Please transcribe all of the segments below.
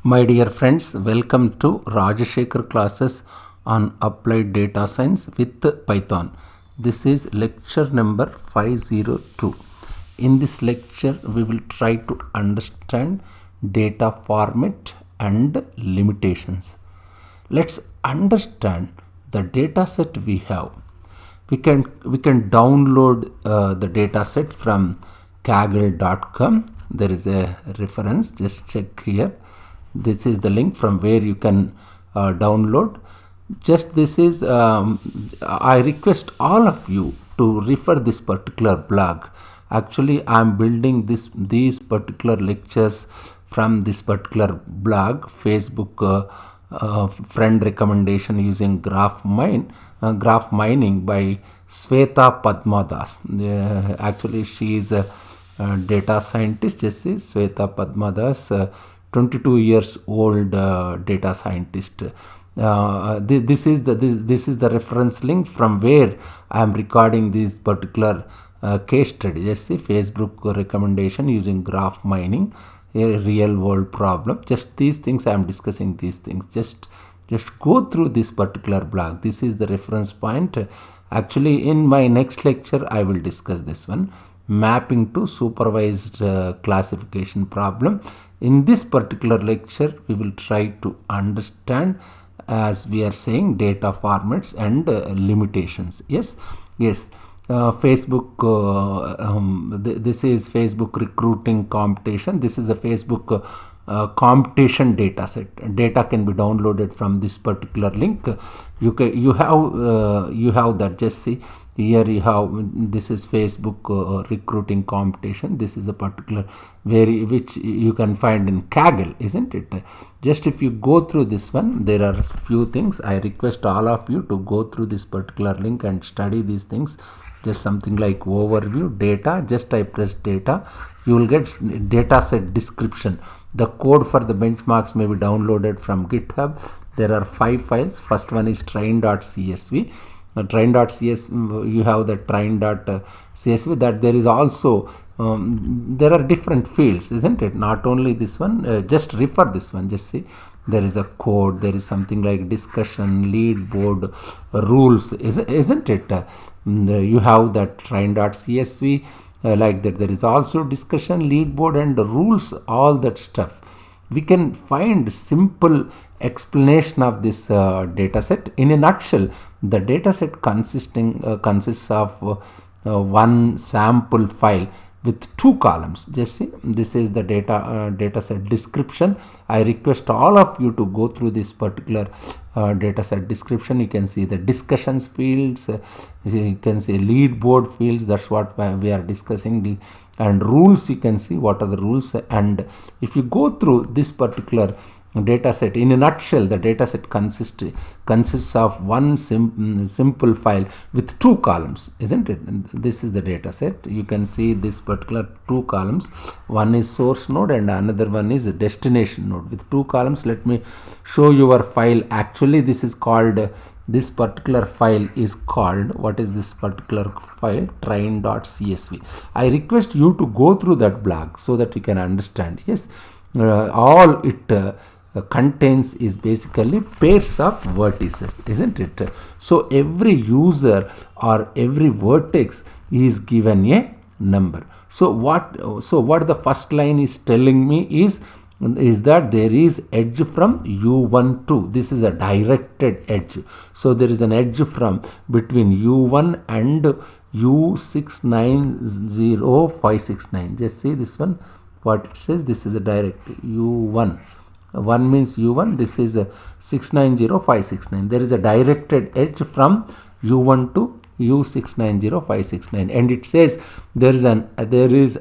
My dear friends, welcome to Rajashekhar classes on applied data science with Python. This is lecture number 502. In this lecture, we will try to understand data format and limitations. Let's understand the data set we have. We can download the data set from kaggle.com. There is a reference, just check here. This is the link from where you can download. Just this is I request all of you to refer this particular blog. Actually, I am building these particular lectures from this particular blog, Facebook friend recommendation using graph mining by Sweta Padmadas. Actually, she is a data scientist. Yes, Sweta Padmadas, 22 years old data scientist. This is the reference link from where I am recording this particular case study. Yes, see, Facebook recommendation using graph mining, a real world problem. Just these things I am discussing. These things just go through this particular blog. This is the reference point. Actually, in my next lecture I will discuss this one, mapping to supervised classification problem. In this particular lecture we will try to understand, as we are saying, data formats and limitations. Yes. Facebook, this is Facebook recruiting competition. This is a Facebook competition data set. Data can be downloaded from this particular link. You have that. Just see here, you have, this is Facebook recruiting competition. This is a particular which you can find in Kaggle, isn't it? Just if you go through this one, there are few things. I request all of you to go through this particular link and study these things. Just something like overview, data. Just I press data, you will get data set description. The code for the benchmarks may be downloaded from GitHub. There are 5 files. First one is train.csv. Train.csv, you have the train.csv. that there is also there are different fields, isn't it? Not only this one. Just refer this one. Just see, there is a code, there is something like discussion, lead board, rules, isn't it? You have that train.csv, like that. There is also discussion, lead board, and rules, all that stuff. We can find simple explanation of this data set. In a nutshell, the data set consists of one sample file with 2 columns. Just see, this is the data set description. I request all of you to go through this particular data set description. You can see the discussions fields, you can see lead board fields. That's what we are discussing. And rules, you can see what are the rules. And if you go through this particular data set, in a nutshell, the data set consists of one simple file with 2 columns, isn't it? And this is the data set. You can see this particular 2 columns. One is source node and another one is destination node with 2 columns. Let me show your file. Actually, this is called, this particular file is called, what is this particular file? Train.csv. I request you to go through that blog so that you can understand. Yes, all it contains is basically pairs of vertices, isn't it? So every user or every vertex is given a number. So what the first line is telling me is that there is edge from u1 to, this is a directed edge. So there is an edge from between u1 and u690569. Just see this one, what it says. This is a direct u1. 1 means u1. This is a 690569. There is a directed edge from u1 to u690569, and it says there is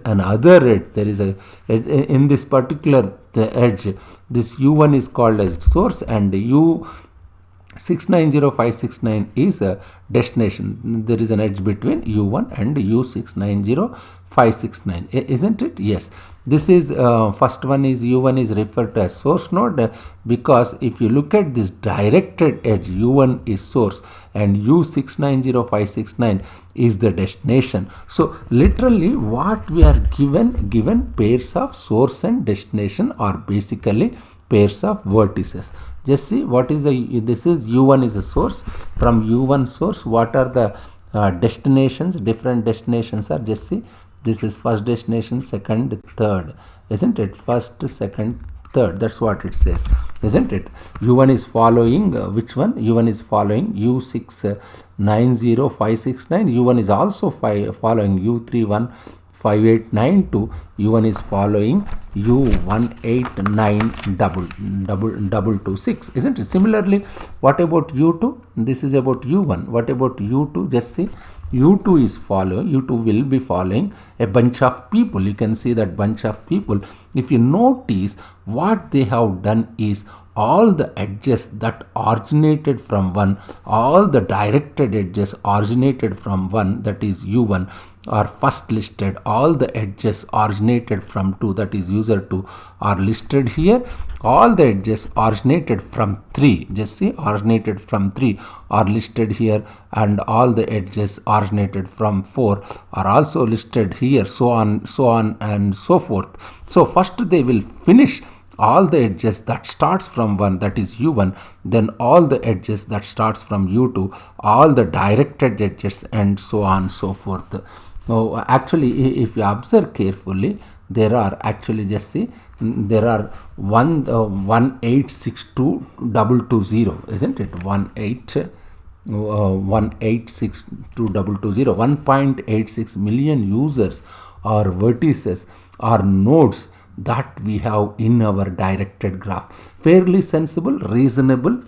another edge. There is a in this particular edge. This u1 is called as source and u690569 is a destination. There is an edge between u1 and u690569, isn't it? Yes. This is first one is u1 is referred to as source node, because if you look at this directed edge, u1 is source and u690569 is the destination. So literally what we are given pairs of source and destination are basically pairs of vertices. Just see what is this is u1 is a source. From u1 source, what are the destinations? Different destinations are, just see, this is first destination, second, third, isn't it? First, second, third, that's what it says, isn't it? u1 is following which one? u1 is following u6 90569. u1 is also following u31 5892. u1 is following u1892226, isn't it? Similarly, what about u2? This is about u1. What about u2? Just see, u2 is following, u2 will be following a bunch of people. You can see that bunch of people. If you notice, what they have done is all the edges that originated from 1, all the directed edges originated from 1, that is u1, are first listed. All the edges originated from 2, that is user 2, are listed here. All the edges originated from 3, just see, originated from 3 are listed here, and all the edges originated from 4 are also listed here, so on and so forth. So first they will finish all the edges that starts from 1, that is u1, then all the edges that starts from u2, all the directed edges, and so on so forth. Now actually, if you observe carefully, there are actually, just see, there are 1862220, isn't it? 1862220, 1.86 million users or vertices or nodes that we have in our directed graph. Fairly sensible,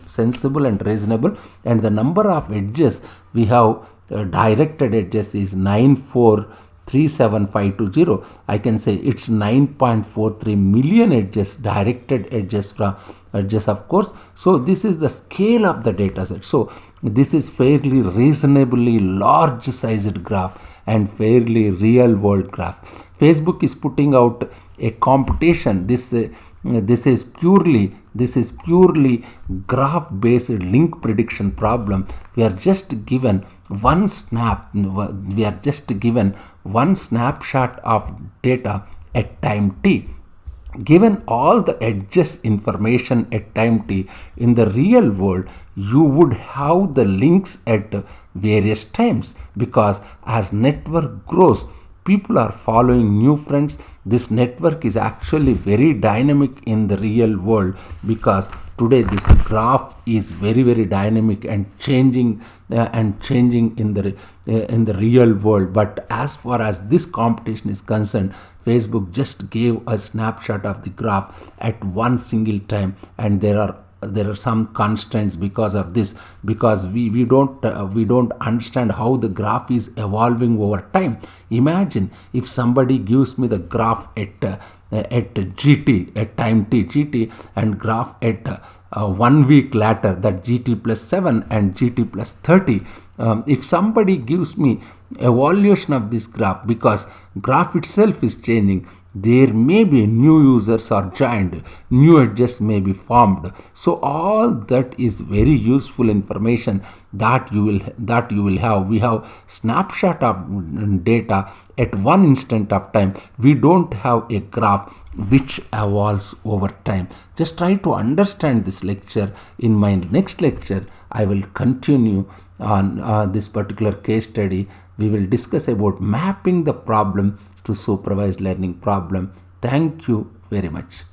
sensible and reasonable, and the number of edges we have directed edges is 9437520. I can say it's 9.43 million edges, directed edges from edges, of course. So this is the scale of the data set. So this is fairly reasonably large sized graph and fairly real world graph. Facebook is putting out a competition. This is purely graph based link prediction problem. We are just given one snapshot of data at time t. Given all the edges information at time t, in the real world you would have the links at various times, because as network grows, people are following new friends. This network is actually very dynamic in the real world, because today this graph is very dynamic and changing in the real world. But as far as this competition is concerned, Facebook just gave a snapshot of the graph at one single time, and there are some constraints because of this, because we don't understand how the graph is evolving over time. Imagine if somebody gives me the graph at gt, at time t gt, and graph at 1 week later, that gt plus 7 and gt plus 30. If somebody gives me evaluation of this graph, because graph itself is changing, there may be new users are joined, new edges may be formed. So all that is very useful information that you will have. We have snapshot of data at one instant of time. We don't have a graph which evolves over time. Just try to understand this lecture. In my next lecture, I will continue on this particular case study. We will discuss about mapping the problem to supervised learning problem. Thank you very much.